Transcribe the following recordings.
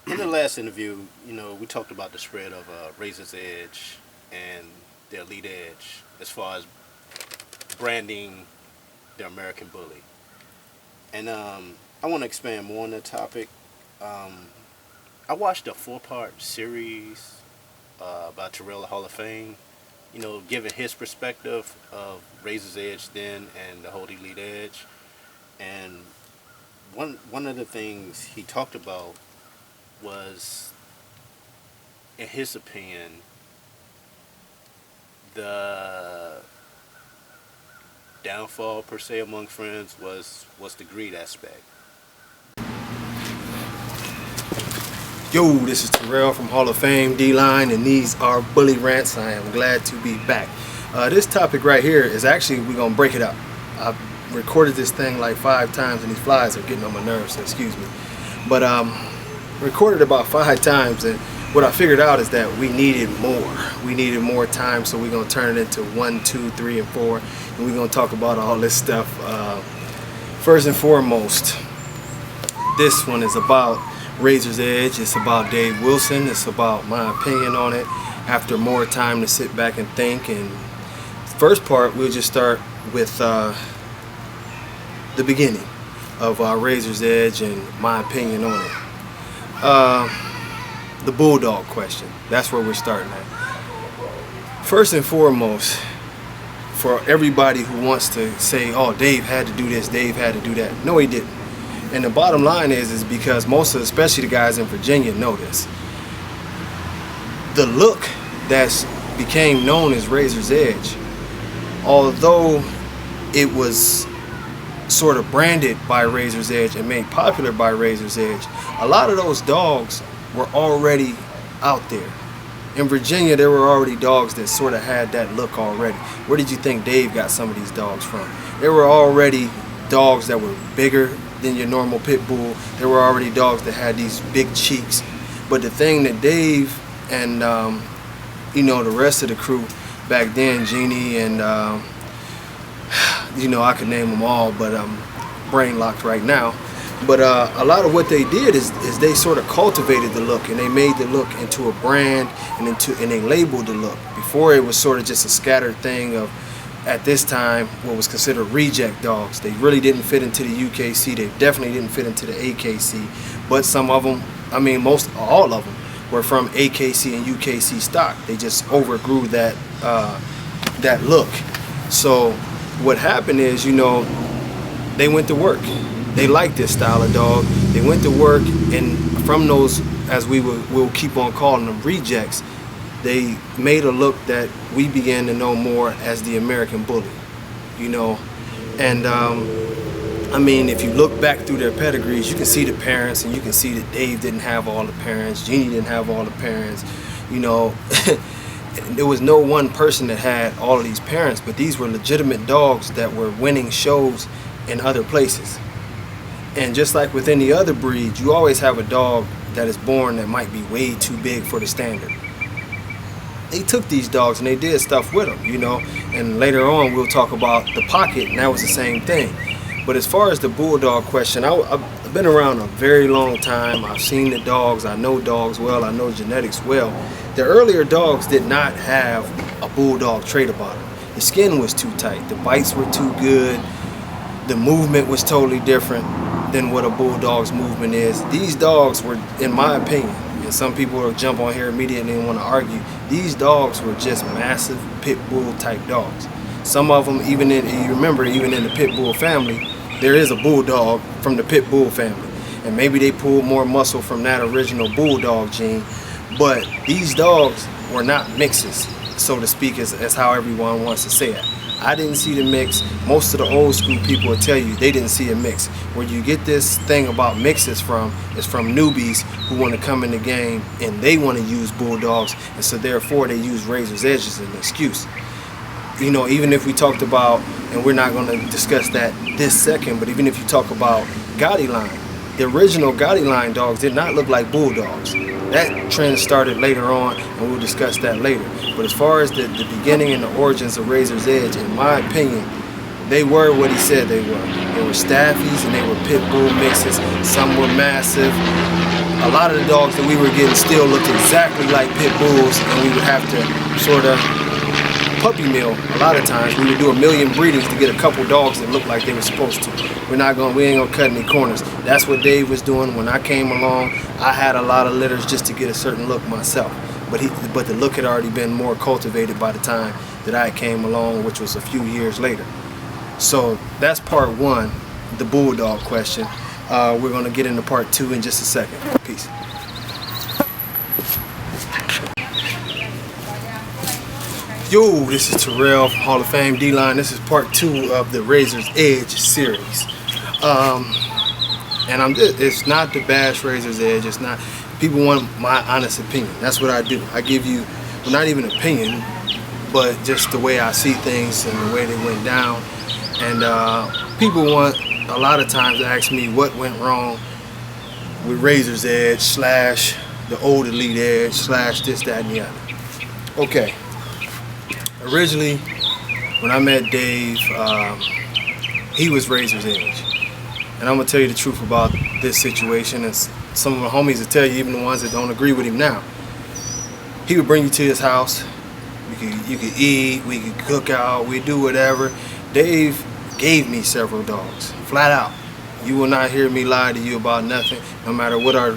In the last interview, we talked about the spread of Razor's Edge and their lead edge as far as branding the American Bully. And I want to expand more on that topic. Um, I watched a four-part series about Terrell Hall of Fame, giving his perspective of Razor's Edge then and the whole Elite Edge. And one of the things he talked about was, in his opinion, the downfall per se among friends was the greed aspect. Yo, this is Terrell from Hall of Fame D-Line, and these are Bully Rants. I am glad to be back. This topic right here is actually, we're going to break it up. I've recorded this thing like 5 times, and these flies are getting on my nerves, so excuse me. But recorded about 5 times, and what I figured out is that we needed more. We needed more time, so we're going to turn it into 1, 2, 3, and 4, and we're going to talk about all this stuff. First and foremost, this one is about Razor's Edge. It's about Dave Wilson. It's about my opinion on it after more time to sit back and think. And first part, we'll just start with the beginning of Razor's Edge and my opinion on it. The Bulldog question. That's where we're starting at. First and foremost, for everybody who wants to say, oh, Dave had to do this, Dave had to do that. No, he didn't. And the bottom line is because most of, especially the guys in Virginia, know this. The look that's became known as Razor's Edge, although it was sort of branded by Razor's Edge and made popular by Razor's Edge, a lot of those dogs were already out there. In Virginia, there were already dogs that sort of had that look already. Where did you think Dave got some of these dogs from? There were already dogs that were bigger than your normal pit bull. There were already dogs that had these big cheeks. But the thing that Dave and the rest of the crew back then, Jeannie and I could name them all, but I'm brain locked right now. But a lot of what they did is they sort of cultivated the look, and they made the look into a brand, and they labeled the look. Before, it was sort of just a scattered thing of, at this time, what was considered reject dogs. They really didn't fit into the UKC. They definitely didn't fit into the AKC. But some of them, all of them, were from AKC and UKC stock. They just overgrew that look. So what happened is, they went to work. They liked this style of dog. They went to work, and from those, as we'll keep on calling them, rejects, they made a look that we began to know more as the American Bully, And if you look back through their pedigrees, you can see the parents, and you can see that Dave didn't have all the parents, Jeannie didn't have all the parents, There was no one person that had all of these parents, but these were legitimate dogs that were winning shows in other places. And just like with any other breed, you always have a dog that is born that might be way too big for the standard. They took these dogs and they did stuff with them, and later on we'll talk about the pocket, and that was the same thing. But as far as the Bulldog question, I've been around a very long time. I've seen the dogs. I know dogs well. I know genetics well. The earlier dogs did not have a Bulldog trait about them. The skin was too tight. The bites were too good. The movement was totally different than what a Bulldog's movement is. These dogs were, in my opinion, and some people will jump on here immediately and want to argue, these dogs were just massive pit bull type dogs. Some of them, you remember, even in the pit bull family, there is a Bulldog from the pit bull family. And maybe they pulled more muscle from that original Bulldog gene. But these dogs were not mixes, so to speak, as how everyone wants to say it. I didn't see the mix. Most of the old school people will tell you they didn't see a mix. Where you get this thing about mixes from is from newbies who want to come in the game and they want to use Bulldogs, and so therefore they use Razor's Edge as an excuse. Even if we talked about, and we're not going to discuss that this second, but even if you talk about Gotti line, the original Gotti line dogs did not look like Bulldogs. That trend started later on, and we'll discuss that later. But as far as the beginning and the origins of Razor's Edge, in my opinion, they were what he said they were. They were staffies and they were pit bull mixes. Some were massive. a lot of the dogs that we were getting still looked exactly like pit bulls, and we would have to sort of puppy mill. A lot of times we would do a million breedings to get a couple dogs that looked like they were supposed to. We ain't gonna cut any corners. That's what Dave was doing when I came along. I had a lot of litters just to get a certain look myself, but the look had already been more cultivated by the time that I came along, which was a few years later. So that's part one, the bulldog question. We're gonna get into part two in just a second. Peace. Yo, this is Terrell, Hall of Fame D-Line. This is part two of the Razor's Edge series. And it's not to bash Razor's Edge. It's not. People want my honest opinion. That's what I do. I give you, well, not even opinion, but just the way I see things and the way they went down. And people want a lot of times to ask me what went wrong with Razor's Edge slash the old Elite Edge slash this, that, and the other. Okay. Originally, when I met Dave, he was Razor's Edge. And I'm gonna tell you the truth about this situation, and some of my homies will tell you, even the ones that don't agree with him now. He would bring you to his house. You could eat, we could cook out, we do whatever. Dave gave me several dogs, flat out. You will not hear me lie to you about nothing, no matter what our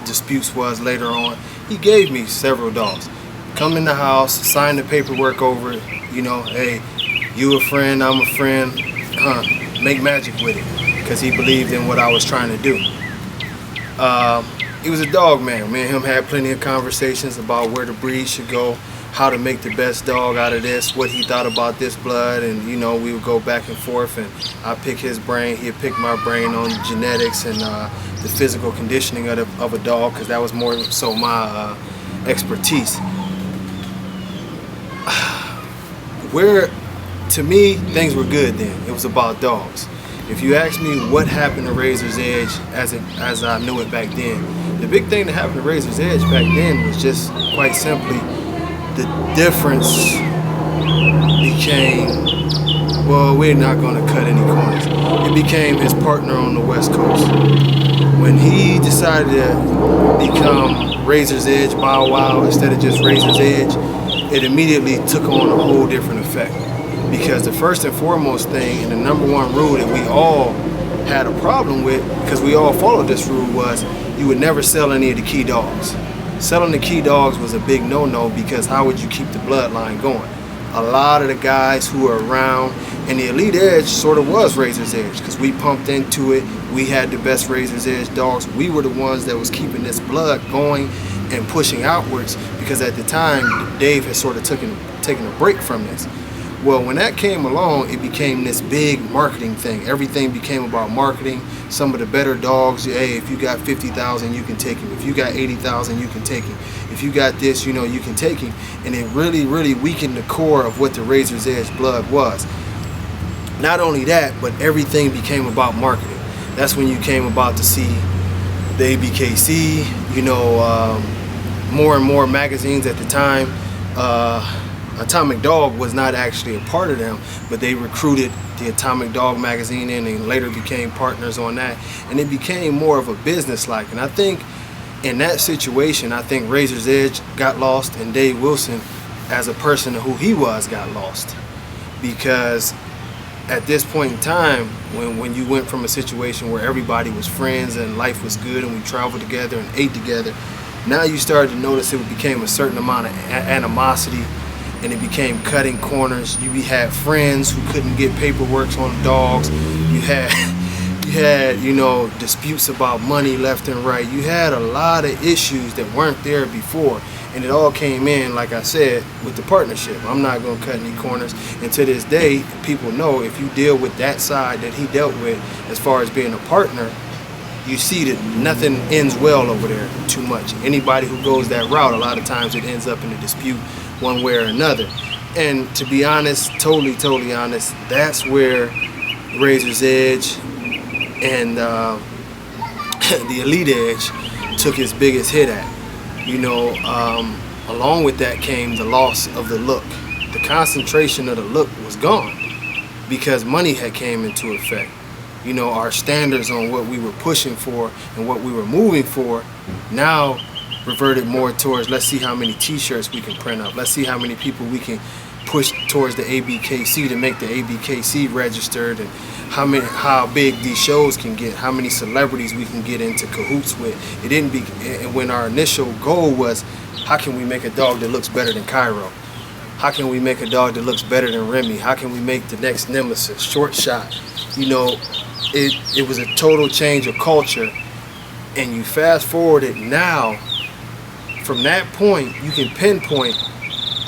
disputes was later on. He gave me several dogs. Come in the house, sign the paperwork over it, you know, hey, you a friend, I'm a friend, make magic with it, because he believed in what I was trying to do. He was a dog man. Me and him had plenty of conversations about where the breed should go, how to make the best dog out of this, what he thought about this blood, and you know, we would go back and forth, and I'd pick his brain, he'd pick my brain on genetics and the physical conditioning of a dog, because that was more so my expertise. Where, to me, things were good then. It was about dogs. If you ask me what happened to Razor's Edge as I knew it back then, the big thing that happened to Razor's Edge back then was just quite simply the difference became, well, we're not going to cut any corners. It became his partner on the West Coast. When he decided to become Razor's Edge Bow Wow instead of just Razor's Edge, it immediately took on a whole different effect. Because the first and foremost thing, and the number one rule that we all had a problem with, because we all followed this rule, was you would never sell any of the key dogs. Selling the key dogs was a big no-no, because how would you keep the bloodline going? A lot of the guys who were around, and the Elite Edge sort of was Razor's Edge, because we pumped into it. We had the best Razor's Edge dogs. We were the ones that was keeping this blood going and pushing outwards, because at the time Dave had sort of taken a break from this. Well, when that came along, it became this big marketing thing. Everything became about marketing. Some of the better dogs, hey, if you got 50,000, you can take him. If you got 80,000, you can take him. If you got this, you know, you can take him. And it really, really weakened the core of what the Razor's Edge blood was. Not only that, but everything became about marketing. That's when you came about to see the ABKC, you know, more and more magazines at the time. Atomic Dog was not actually a part of them, but they recruited the Atomic Dog magazine in and later became partners on that, and it became more of a business-like. And I think in that situation, I think Razor's Edge got lost, and Dave Wilson, as a person who he was, got lost. Because at this point in time, when you went from a situation where everybody was friends and life was good and we traveled together and ate together, now you started to notice it became a certain amount of animosity, and it became cutting corners. You had friends who couldn't get paperwork on dogs. You had, you know, disputes about money left and right. You had a lot of issues that weren't there before, and it all came in, like I said, with the partnership. I'm not gonna cut any corners, and to this day, people know if you deal with that side that he dealt with as far as being a partner, you see that nothing ends well over there too much. Anybody who goes that route, a lot of times it ends up in a dispute one way or another. And to be honest, totally honest, that's where Razor's Edge and the Elite Edge took its biggest hit at. You know, along with that came the loss of the look. The concentration of the look was gone because money had came into effect. our standards on what we were pushing for and what we were moving for now reverted more towards, let's see how many t-shirts we can print up. Let's see how many people we can push towards the ABKC to make the ABKC registered, and how big these shows can get, how many celebrities we can get into cahoots with. It didn't be when our initial goal was, how can we make a dog that looks better than Cairo? How can we make a dog that looks better than Remy? How can we make the next Nemesis, Short Shot? It was a total change of culture. And you fast forward it now, from that point, you can pinpoint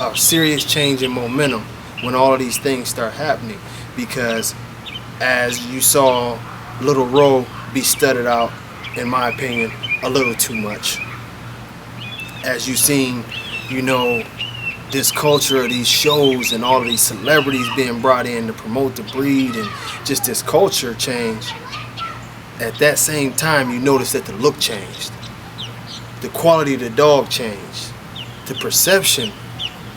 a serious change in momentum when all of these things start happening. Because as you saw Little Row be studded out, in my opinion, a little too much. As you seen, this culture of these shows and all of these celebrities being brought in to promote the breed and just this culture change, at that same time you notice that the look changed. The quality of the dog changed. The perception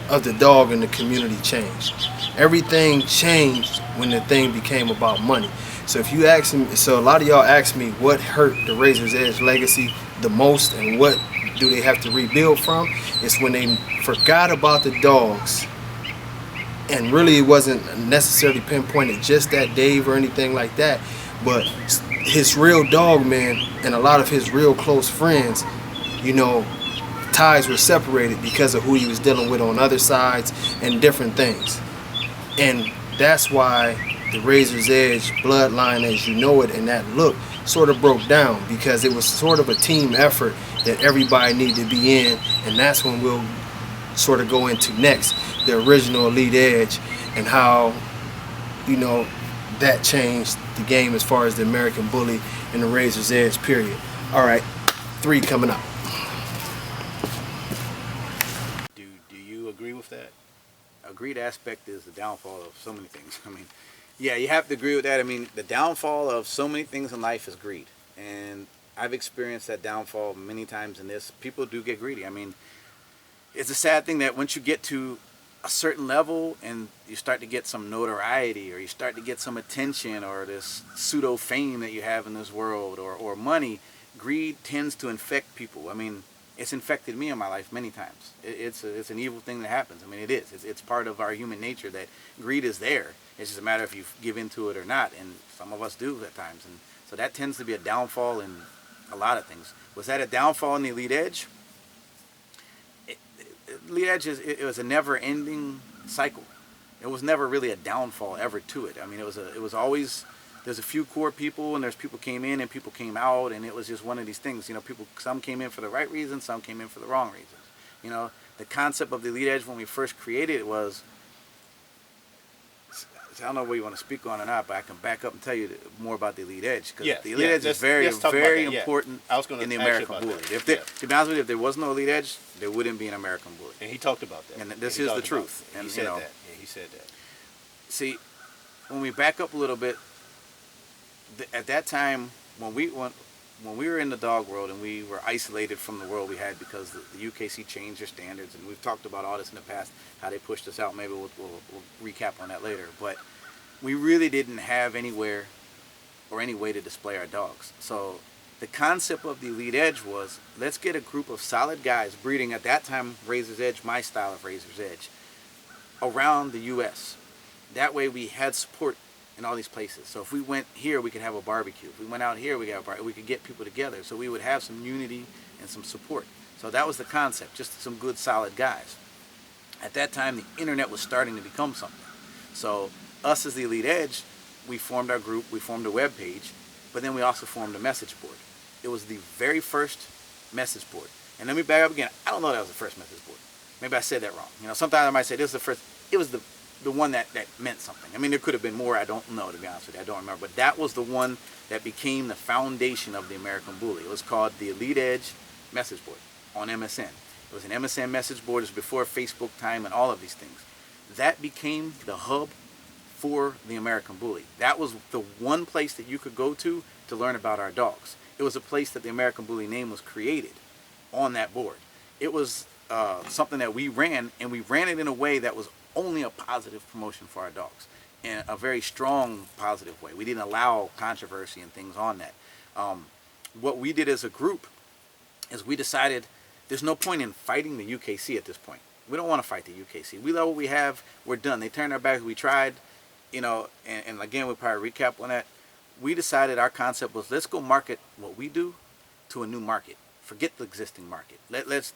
of the dog in the community changed. Everything changed when the thing became about money. So if you ask me, a lot of y'all ask me what hurt the Razor's Edge legacy the most and what do they have to rebuild from, it's when they forgot about the dogs. And really it wasn't necessarily pinpointed just that Dave or anything like that, but his real dog man and a lot of his real close friends, ties were separated because of who he was dealing with on other sides and different things. And that's why the Razor's Edge bloodline as you know it and that look sort of broke down, because it was sort of a team effort that everybody needed to be in. And that's when we'll sort of go into next, the original Elite Edge, and how that changed the game as far as the American Bully and the Razor's Edge period. All right, 3 coming up. Do you agree with that? A greed aspect is the downfall of so many things. Yeah, you have to agree with that. The downfall of so many things in life is greed. And I've experienced that downfall many times in this. People do get greedy. It's a sad thing that once you get to a certain level and you start to get some notoriety, or you start to get some attention, or this pseudo fame that you have in this world, or money, greed tends to infect people. It's infected me in my life many times. It's an evil thing that happens. It is. It's part of our human nature that greed is there. It's just a matter if you give into it or not, and some of us do at times. And so that tends to be a downfall in a lot of things. Was that a downfall in the Elite Edge? Elite Edge it was a never-ending cycle. It was never really a downfall ever to it. It was always, there's a few core people, and there's people came in and people came out, and it was just one of these things. Some came in for the right reasons, some came in for the wrong reasons. The concept of the Elite Edge when we first created it was, I don't know what you want to speak on or not, but I can back up and tell you more about the Elite Edge, because the Elite Edge is very, very important in the American Bully. To be honest with you, if there was no Elite Edge, there wouldn't be an American Bully. And he talked about that. And this is the truth. And he said that. Yeah, he said that. See, when we back up a little bit, at that time when we were in the dog world and we were isolated from the world we had because the UKC changed their standards, and we've talked about all this in the past, how they pushed us out. Maybe we'll recap on that later. But we really didn't have anywhere or any way to display our dogs. So the concept of the Elite Edge was, let's get a group of solid guys breeding at that time Razor's Edge, my style of Razor's Edge, around the U.S. That way we had support in all these places. So if we went here, we could have a barbecue. If we went out here, we could get people together. So we would have some unity and some support. So that was the concept, just some good solid guys. At that time, the internet was starting to become something. So us as the Elite Edge, we formed our group, we formed a web page, but then we also formed a message board. It was the very first message board. And let me back up again. I don't know that was the first message board. Maybe I said that wrong. Sometimes I might say this is the first. It was the one that meant something. There could have been more. I don't know, to be honest with you. I don't remember. But that was the one that became the foundation of the American Bully. It was called the Elite Edge message board on MSN. It was an MSN message board. It was before Facebook time and all of these things. That became the hub for the American Bully. That was the one place that you could go to learn about our dogs. It was a place that the American Bully name was created on that board. It was something that we ran, and we ran it in a way that was only a positive promotion for our dogs. in a very strong positive way. We didn't allow controversy and things on that. What we did as a group is we decided there's no point in fighting the UKC at this point. We don't want to fight the UKC. We love what we have. We're done. They turned our back. We tried, you know, and again, we'll probably recap on that. We decided our concept was, let's go market what we do to a new market. Forget the existing market. Let's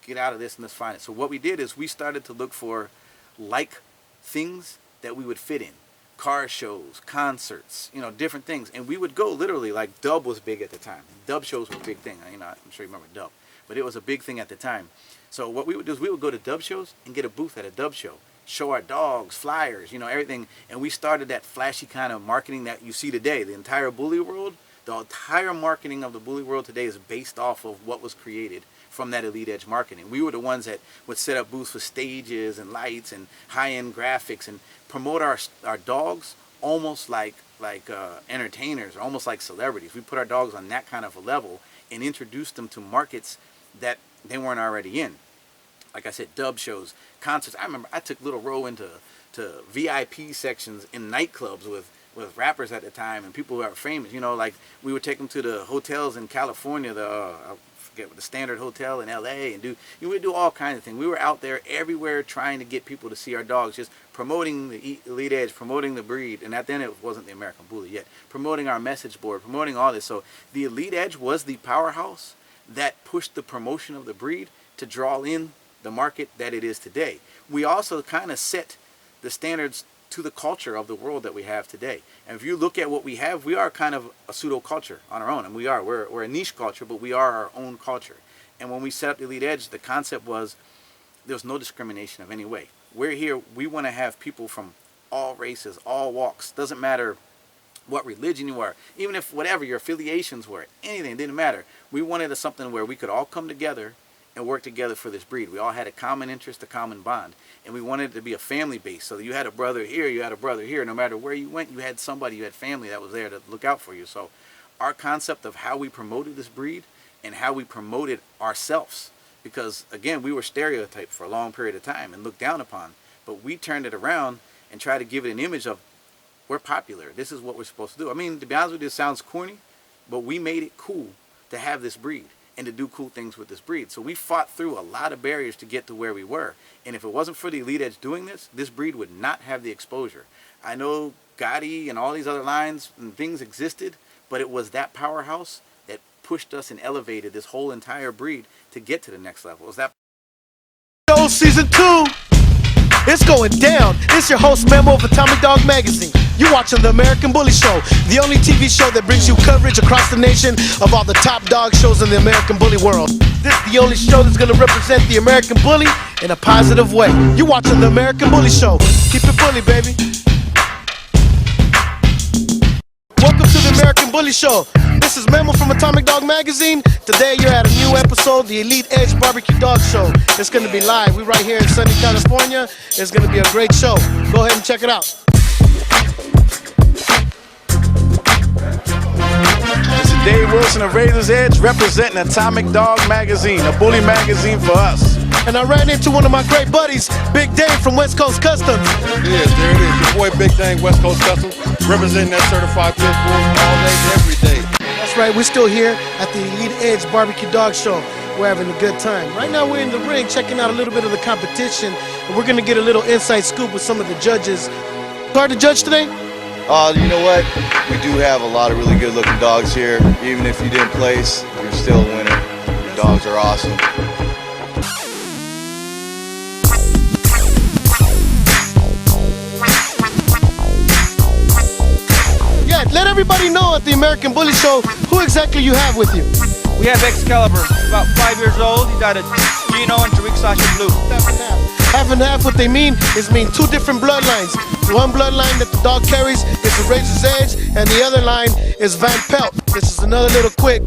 get out of this and let's find it. So what we did is we started to look for like things that we would fit in. Car shows, concerts, you know, different things. And we would go literally, like Dub was big at the time. Dub shows were a big thing. You know, I'm sure you remember Dub. But it was a big thing at the time. So what we would do is we would go to Dub shows and get a booth at a Dub show. Show our dogs, flyers, you know, everything. And we started that flashy kind of marketing that you see today. The entire bully world, the entire marketing of the bully world today is based off of what was created from that Elite Edge marketing. We were the ones that would set up booths for stages and lights and high-end graphics and promote our dogs almost like entertainers, or almost like celebrities. We put our dogs on that kind of a level and introduced them to markets that they weren't already in. Like I said, Dub shows, concerts. I remember I took Little Row into VIP sections in nightclubs with rappers at the time and people who are famous. You know, like we would take them to the hotels in California, the Standard Hotel in LA, and we would do all kinds of things. We were out there everywhere trying to get people to see our dogs, just promoting the Elite Edge, promoting the breed, and then it wasn't the American Bully yet, promoting our message board, promoting all this. So the Elite Edge was the powerhouse that pushed the promotion of the breed to draw in the market that it is today. We also kind of set the standards to the culture of the world that we have today. And if you look at what we have, we are kind of a pseudo culture on our own. And we're a niche culture, but we are our own culture. And when we set up the Elite Edge, the concept was there's no discrimination of any way. We're here, we want to have people from all races, all walks. Doesn't matter what religion you are, even if whatever your affiliations were, anything, it didn't matter. We wanted something where we could all come together and work together for this breed. We all had a common interest, a common bond, and we wanted it to be a family base. So you had a brother here, you had a brother here. No matter where you went, you had somebody, you had family that was there to look out for you. So our concept of how we promoted this breed and how we promoted ourselves, because again, we were stereotyped for a long period of time and looked down upon, but we turned it around and tried to give it an image of, we're popular. This is what we're supposed to do. I mean, to be honest with you, it sounds corny, but we made it cool to have this breed and to do cool things with this breed. So we fought through a lot of barriers to get to where we were. And if it wasn't for the Elite Edge doing this breed would not have the exposure. I know Gotti and all these other lines and things existed, but it was that powerhouse that pushed us and elevated this whole entire breed to get to the next level. It was that. Season 2, it's going down. It's your host Memo of Atomic Dog Magazine. You're watching The American Bully Show, the only TV show that brings you coverage across the nation of all the top dog shows in the American Bully world. This is the only show that's going to represent the American Bully in a positive way. You're watching The American Bully Show. Keep it bully, baby. Welcome to The American Bully Show. This is Memo from Atomic Dog Magazine. Today you're at a new episode, the Elite Edge Barbecue Dog Show. It's going to be live. We're right here in sunny California. It's going to be a great show. Go ahead and check it out. This is Dave Wilson of Razor's Edge, representing Atomic Dog Magazine, a bully magazine for us. And I ran into one of my great buddies, Big Dave from West Coast Customs. Yes, there it is. Your boy Big Dang, West Coast Customs, representing that certified pit bull all day, every day. That's right, we're still here at the Elite Edge Barbecue Dog Show. We're having a good time. Right now we're in the ring checking out a little bit of the competition. And we're going to get a little inside scoop with some of the judges. Hard to judge today? You know what? We do have a lot of really good looking dogs here. Even if you didn't place, you're still a winner. Your dogs are awesome. Yeah, let everybody know at the American Bully Show who exactly you have with you. We have Excalibur, about 5 years old. He's got a Gino and Tariq Sasha Blue. Half and half. Half and half, what they mean is two different bloodlines. One bloodline that the dog carries is the Razor's Edge, and the other line is Van Pelt. This is another little quick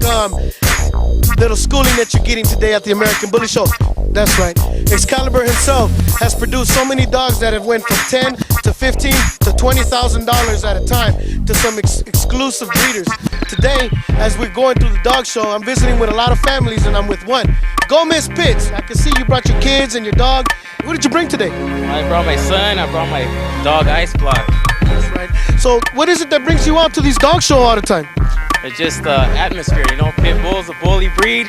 little schooling that you're getting today at the American Bully Show. That's right. Excalibur himself has produced so many dogs that have went from $10 to $15 to $20,000 at a time to some exclusive breeders. Today, as we're going through the dog show, I'm visiting with a lot of families, and I'm with one. Gomez Pitts. I can see you brought your kids and your dog. What did you bring today? I brought my son. I brought my dog Ice Block. That's right. So what is it that brings you out to these dog shows all the time? It's just the atmosphere, you know. Pit Bull's a bully breed,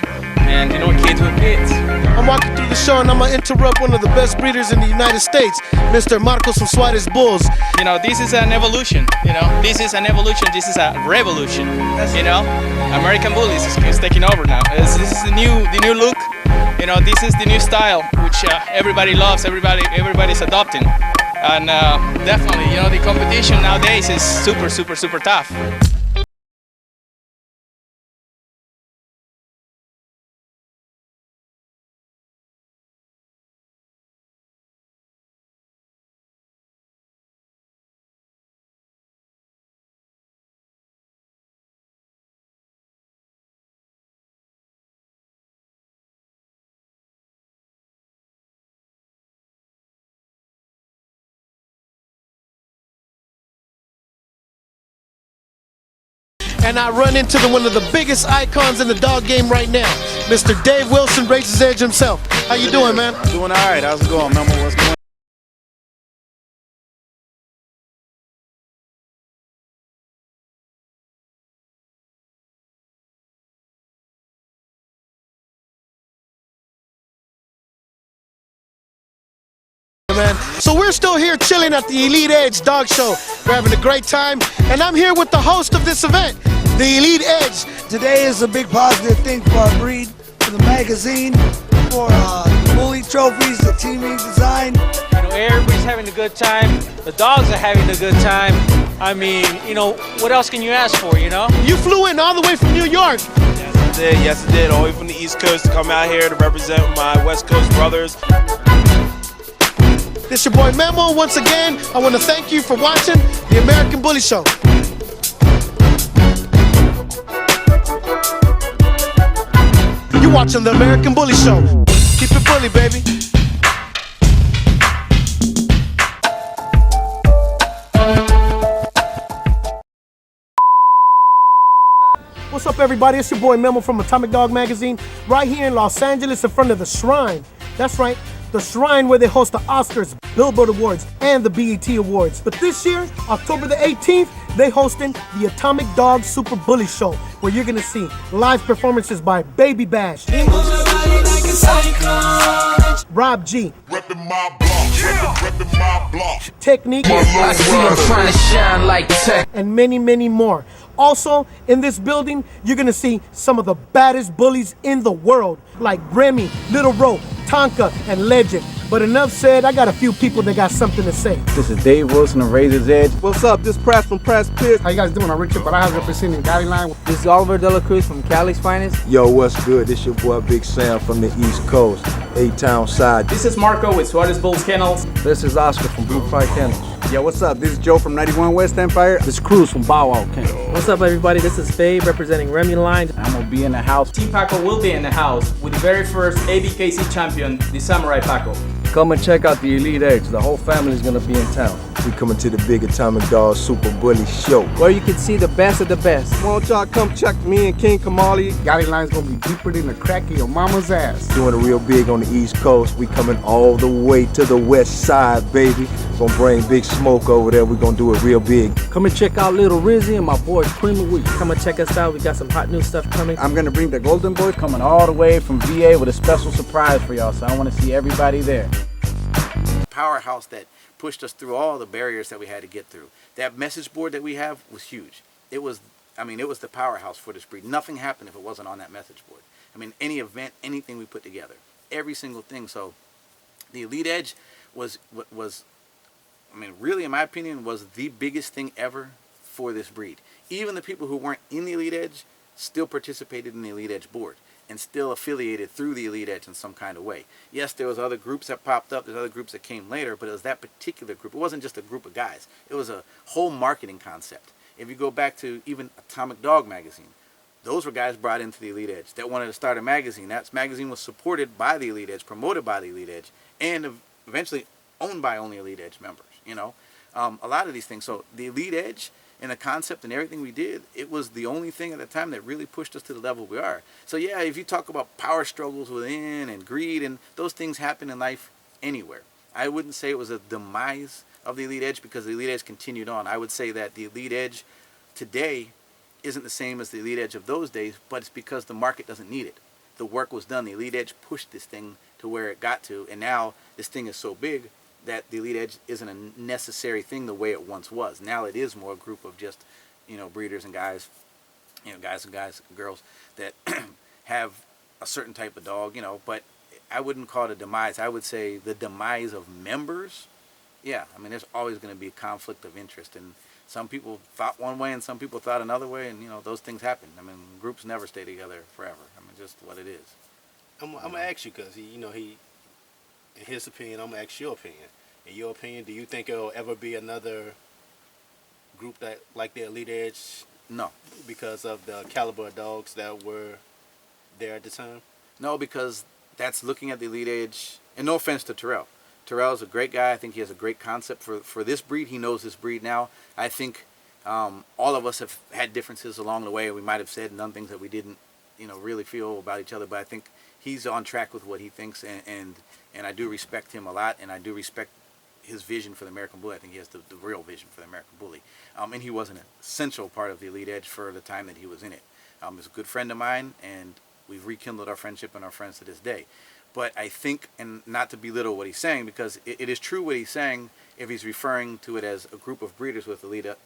and you know, kids with pits. I'm walking through the show and I'm gonna interrupt one of the best breeders in the United States, Mr. Marcos from Suarez Bulls. You know, this is an evolution. You know, this is an evolution. This is a revolution. You know, American Bullies is taking over now. This is the new look. You know, this is the new style, which everybody loves. Everybody's adopting, and definitely, you know, the competition nowadays is super tough. And I run into one of the biggest icons in the dog game right now, Mr. Dave Wilson, Raises Edge himself. How you doing, man? Doing all right. How's it going, Memo? What's going on? Man. So we're still here chilling at the Elite Edge Dog Show. We're having a great time, and I'm here with the host of this event, the Elite Edge. Today is a big positive thing for our breed, for the magazine, for bully trophies that teaming designed. You know, everybody's having a good time. The dogs are having a good time. I mean, you know, what else can you ask for, you know? You flew in all the way from New York. Yes, I did. All the way from the East Coast to come out here to represent my West Coast brothers. This your boy Memo. Once again, I want to thank you for watching the American Bully Show. You're watching the American Bully Show. Keep it bully, baby. What's up, everybody? It's your boy Memo from Atomic Dog Magazine, right here in Los Angeles in front of the Shrine. That's right, the Shrine where they host the Oscars, Billboard Awards, and the BET Awards. But this year, October the 18th, they hosting the Atomic Dog Super Bully Show, where you're gonna see live performances by Baby Bash, Rob G, Technique, and many more. Also, in this building, you're gonna see some of the baddest bullies in the world, like Remy, Little Ro, Tonka, and Legend. But enough said, I got a few people that got something to say. This is Dave Wilson of Raises Edge. What's up? This is Press from Press Pit. How you guys doing? I'm Richard, but I have representing Guideline. This is Oliver De La Cruz from Cali's Finest. Yo, what's good? This your boy Big Sam from the East Coast, A-Town side. This is Marco with Suarez Bulls Kennels. This is Oscar from Blue Fire Kennels. Yo, what's up? This is Joe from 91 West Empire. This is Cruz from Bow Wow Kennels. What's up, everybody? This is Faye representing Remy Line. I'm gonna be in the house. Team Paco will be in the house with the very first ABKC champion, the Samurai Paco. Come and check out the Elite Edge. The whole family is gonna be in town. We coming to the big Atomic Dog Super Bully Show, where you can see the best of the best. Why don't y'all come check me and King Kamali? Guideline's gonna be deeper than the crack of your mama's ass. Doing it real big on the East Coast. We coming all the way to the West Side, baby. Gonna bring Big Smoke over there. We gonna do it real big. Come and check out Little Rizzy and my boy Cream of Wheat. Come and check us out. We got some hot new stuff coming. I'm gonna bring the Golden Boy coming all the way from VA with a special surprise for y'all. So I want to see everybody there. Powerhouse that pushed us through all the barriers that we had to get through. That message board that we have was huge. It was the powerhouse for this breed. Nothing happened if it wasn't on that message board. I mean, any event, anything we put together, every single thing. So the Elite Edge was really, in my opinion, was the biggest thing ever for this breed. Even the people who weren't in the Elite Edge still participated in the Elite Edge board and still affiliated through the Elite Edge in some kind of way. Yes, there was other groups that popped up, there's other groups that came later, but it was that particular group. It wasn't just a group of guys. It was a whole marketing concept. If you go back to even Atomic Dog Magazine, those were guys brought into the Elite Edge that wanted to start a magazine. That magazine was supported by the Elite Edge, promoted by the Elite Edge, and eventually owned by only Elite Edge members, you know. A lot of these things. So the Elite Edge and the concept and everything we did, it was the only thing at the time that really pushed us to the level we are. So yeah, if you talk about power struggles within and greed, and those things happen in life anywhere. I wouldn't say it was a demise of the Elite Edge because the Elite Edge continued on. I would say that the Elite Edge today isn't the same as the Elite Edge of those days, but it's because the market doesn't need it. The work was done. The Elite Edge pushed this thing to where it got to, and now this thing is so big that the Elite Edge isn't a necessary thing the way it once was. Now it is more a group of just, breeders and guys, guys and girls that have a certain type of dog, but I wouldn't call it a demise. I would say the demise of members. Yeah, I mean, there's always going to be a conflict of interest, and some people thought one way and some people thought another way, and those things happen. I mean, groups never stay together forever. I mean, just what it is. I'm gonna ask you because he, in his opinion, I'm gonna ask your opinion. In your opinion, do you think there'll ever be another group that like the Elite Edge? No, because of the caliber of dogs that were there at the time. No, because that's looking at the Elite Edge. And no offense to Terrell. Terrell's a great guy. I think he has a great concept for this breed. He knows this breed now. I think all of us have had differences along the way. We might have said and done things that we didn't, really feel about each other. But I think he's on track with what he thinks, and I do respect him a lot, and I do respect his vision for the American Bully. I think he has the real vision for the American Bully. And he was an essential part of the Elite Edge for the time that he was in it. He's a good friend of mine, and we've rekindled our friendship and our friends to this day. But I think, and not to belittle what he's saying, because it is true what he's saying if he's referring to it as a group of breeders with Elite Edge,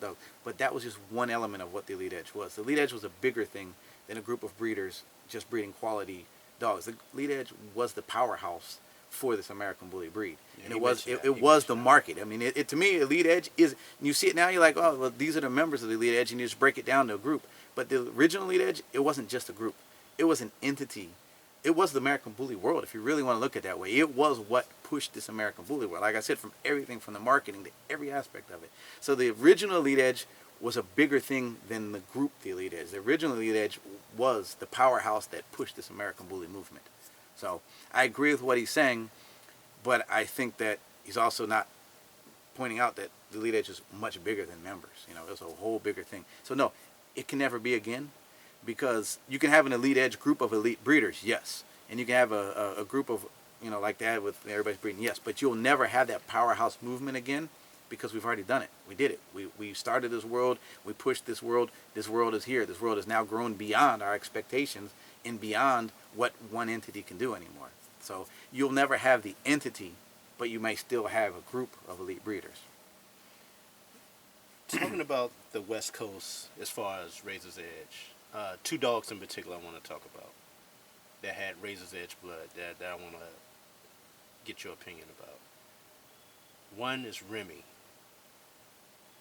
but that was just one element of what the Elite Edge was. The Elite Edge was a bigger thing than a group of breeders just breeding quality dogs. The Elite Edge was the powerhouse for this American Bully breed, and it was the market. I mean, it to me, Elite Edge is. You see it now, you're like, oh, well, these are the members of the Elite Edge, and you just break it down to a group. But the original Elite Edge, it wasn't just a group; it was an entity. It was the American Bully world, if you really want to look at it that way. It was what pushed this American Bully world. Like I said, from everything, from the marketing to every aspect of it. So the original Elite Edge was a bigger thing than the group, the Elite Edge. The original Elite Edge was the powerhouse that pushed this American Bully movement. So I agree with what he's saying, but I think that he's also not pointing out that the Elite Edge is much bigger than members. It's a whole bigger thing. So no, it can never be again. Because you can have an Elite Edge group of elite breeders, yes. And you can have a group of, like that with everybody's breeding, yes. But you'll never have that powerhouse movement again because we've already done it. We did it. We started this world. We pushed this world. This world is here. This world has now grown beyond our expectations and beyond what one entity can do anymore. So you'll never have the entity, but you may still have a group of elite breeders. Talking about the West Coast as far as Razor's Edge, two dogs in particular I want to talk about that had Razor's Edge blood that I want to get your opinion about. One is Remy.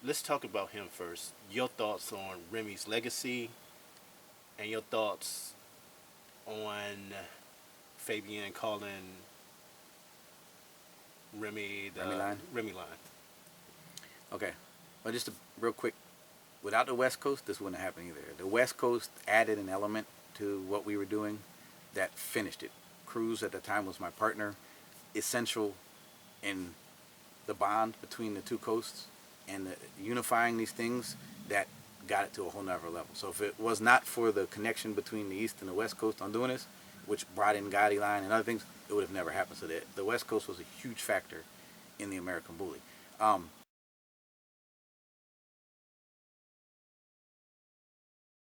Let's talk about him first. Your thoughts on Remy's legacy and your thoughts on Fabian calling Remy the Remy line. Okay, well, just real quick. Without the West Coast, this wouldn't happen either. The West Coast added an element to what we were doing that finished it. Cruz at the time was my partner, essential in the bond between the two coasts and unifying these things that got it to a whole nother level. So if it was not for the connection between the East and the West Coast on doing this, which brought in Gotti Line and other things, it would have never happened. So the West Coast was a huge factor in the American Bully.